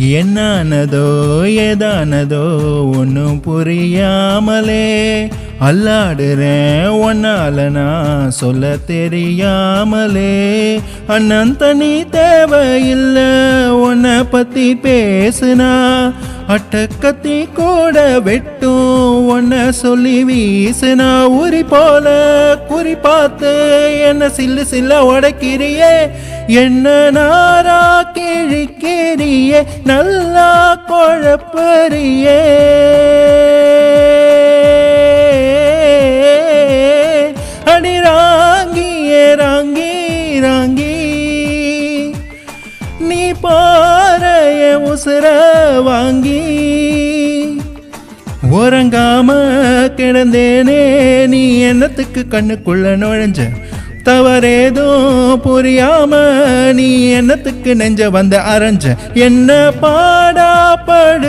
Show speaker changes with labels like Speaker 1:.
Speaker 1: என்னானதோ ஏதானதோ ஒன்றும் புரியாமலே அல்லாடுறேன் ஒன்னால நான் சொல்ல தெரியாமலே. அண்ணன் தனி தேவையில்லை உன்னை பத்தி பேசுனா அட்டக்கத்தி கூட வெட்டும் உன்னை சொல்லி வீசுனா. உரி போல குறி பார்த்து என்ன சில்லு சில்ல உடைக்கிறியே, என்ன நாரா கிழிக்கிறியே, நல்லா குழப்பறியே. அடி ராங்கியே ராங்கி ராங்கி நீ பாறைய உசுர வாங்கி. உறங்காம கிடந்தேனே நீ என்னத்துக்கு கண்ணுக்குள்ள நுழைஞ்ச, தவறேதும் புரியாம நீ என்னத்துக்கு நெஞ்ச வந்து அரைஞ்ச. என்ன பாடாப்படுத்திய